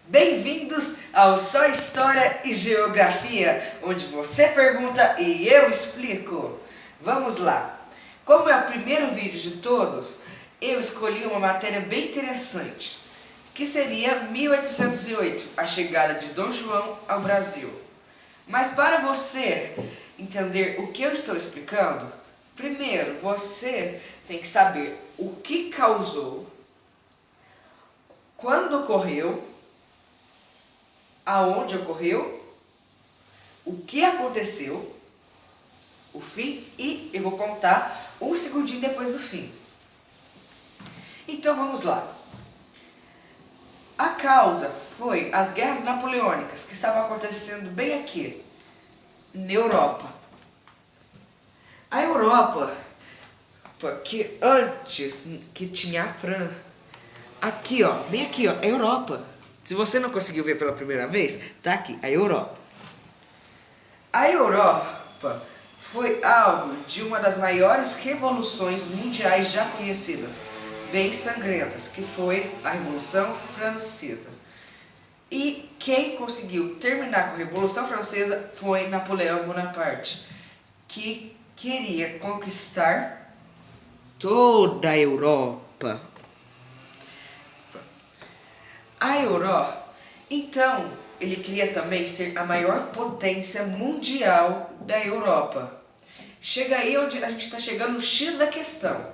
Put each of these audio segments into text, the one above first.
Bem-vindos ao Só História e Geografia, onde você pergunta e eu explico. Vamos lá! Como é o primeiro vídeo de todos, eu escolhi uma matéria bem interessante, que seria 1808, a chegada de Dom João ao Brasil. Mas para você entender o que eu estou explicando, primeiro você tem que saber o que causou, quando ocorreu, aonde ocorreu, o que aconteceu, o fim, e eu vou contar um segundinho depois do fim. Então vamos lá. A causa foi as guerras napoleônicas que estavam acontecendo bem aqui, na Europa. A Europa, que antes que tinha a França, aqui ó, bem aqui ó, é a Europa. Se você não conseguiu ver pela primeira vez, tá aqui, a Europa. A Europa foi alvo de uma das maiores revoluções mundiais já conhecidas, bem sangrentas, que foi a Revolução Francesa. E quem conseguiu terminar com a Revolução Francesa foi Napoleão Bonaparte, que queria conquistar toda a Europa. A Europa, então, ele queria também ser a maior potência mundial da Europa. Chega aí onde a gente está chegando no X da questão.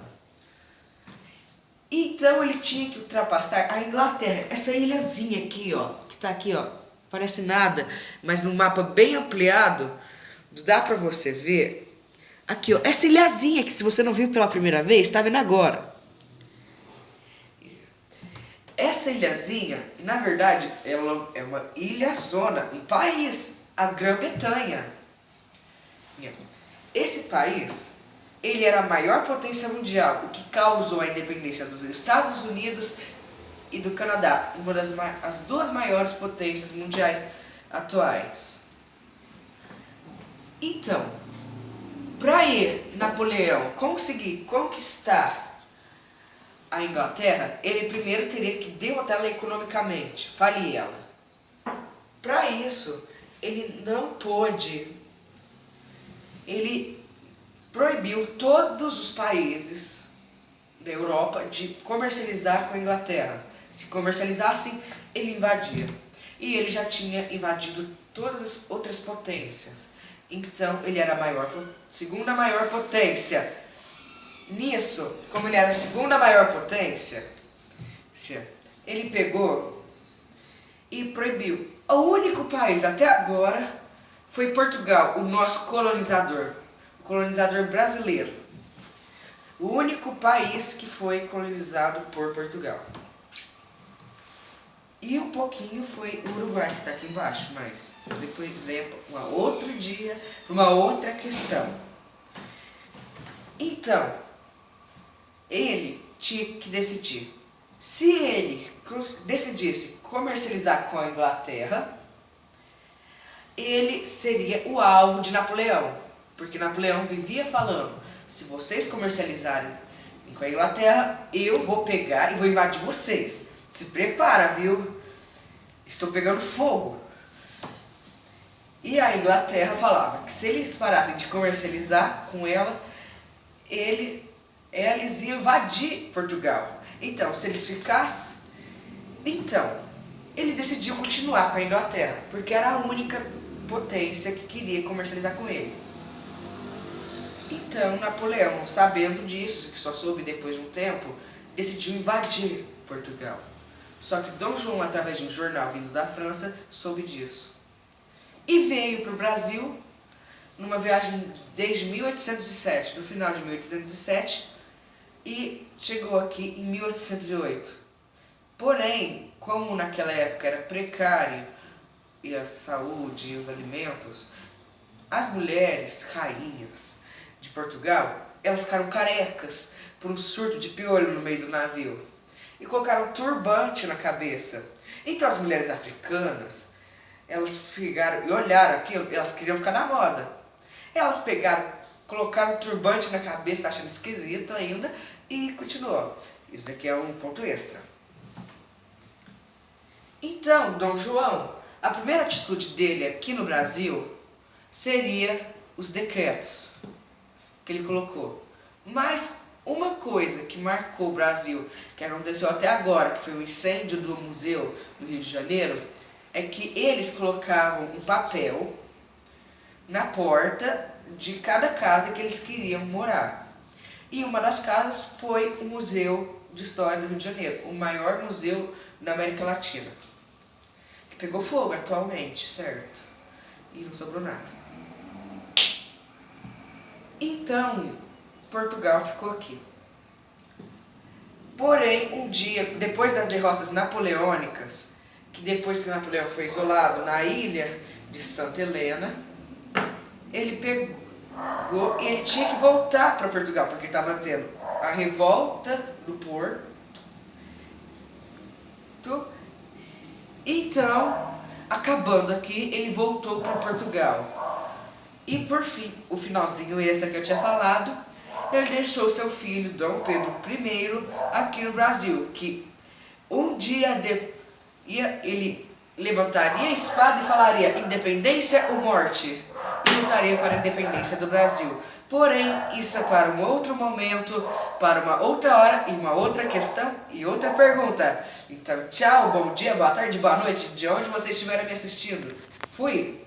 Então ele tinha que ultrapassar a Inglaterra, essa ilhazinha aqui, ó, que tá aqui, ó, parece nada, mas num mapa bem ampliado, dá pra você ver, aqui, ó, essa ilhazinha que se você não viu pela primeira vez, tá vendo agora. Essa ilhazinha, na verdade, ela é uma ilha-zona, um país, a Grã-Bretanha. Esse país, ele era a maior potência mundial, o que causou a independência dos Estados Unidos e do Canadá, as duas maiores potências mundiais atuais. Então, para Napoleão conseguir conquistar a Inglaterra, ele primeiro teria que derrotá-la economicamente, falir ela. Para isso, ele não pôde. Ele proibiu todos os países da Europa de comercializar com a Inglaterra. Se comercializassem, ele invadia. E ele já tinha invadido todas as outras potências. Então, ele era a segunda maior potência. Nisso, como ele era a segunda maior potência, ele pegou e proibiu. O único país até agora foi Portugal, o nosso colonizador, o colonizador brasileiro. O único país que foi colonizado por Portugal. E um pouquinho foi o Uruguai, que está aqui embaixo, mas depois é um outro dia, uma outra questão. Então, ele tinha que decidir. Se ele decidisse comercializar com a Inglaterra, ele seria o alvo de Napoleão. Porque Napoleão vivia falando, se vocês comercializarem com a Inglaterra, eu vou pegar e vou invadir vocês. Se prepara, viu? Estou pegando fogo. E a Inglaterra falava que se eles parassem de comercializar com ela, eles iam invadir Portugal. Então, se eles ficassem... Então, ele decidiu continuar com a Inglaterra, porque era a única potência que queria comercializar com ele. Então, Napoleão, sabendo disso, que só soube depois de um tempo, decidiu invadir Portugal. Só que Dom João, através de um jornal vindo da França, soube disso. E veio para o Brasil, numa viagem desde 1807, do final de 1807, e chegou aqui em 1808. Porém, como naquela época era precário e a saúde e os alimentos, as mulheres rainhas de Portugal, elas ficaram carecas por um surto de piolho no meio do navio e colocaram um turbante na cabeça. Então as mulheres africanas, elas pegaram e olharam aquilo, elas queriam ficar na moda. Elas colocaram um turbante na cabeça, achando esquisito ainda, e continuou. Isso daqui é um ponto extra. Então, Dom João, a primeira atitude dele aqui no Brasil seria os decretos que ele colocou. Mas uma coisa que marcou o Brasil, que aconteceu até agora, que foi o incêndio do museu do Rio de Janeiro, é que eles colocavam um papel na porta de cada casa que eles queriam morar. E uma das casas foi o Museu de História do Rio de Janeiro, o maior museu da América Latina, que pegou fogo atualmente, certo? E não sobrou nada. Então, Portugal ficou aqui. Porém, um dia, depois das derrotas napoleônicas, que depois que Napoleão foi isolado na ilha de Santa Helena, ele pegou e ele tinha que voltar para Portugal, porque estava tendo a revolta do Porto. Então, acabando aqui, ele voltou para Portugal. E por fim, o finalzinho extra que eu tinha falado, ele deixou seu filho, Dom Pedro I, aqui no Brasil, que um dia ele levantaria a espada e falaria independência ou morte, e lutaria para a independência do Brasil. Porém, isso é para um outro momento, para uma outra hora, e uma outra questão e outra pergunta. Então, tchau, bom dia, boa tarde, boa noite, de onde vocês estiverem me assistindo. Fui!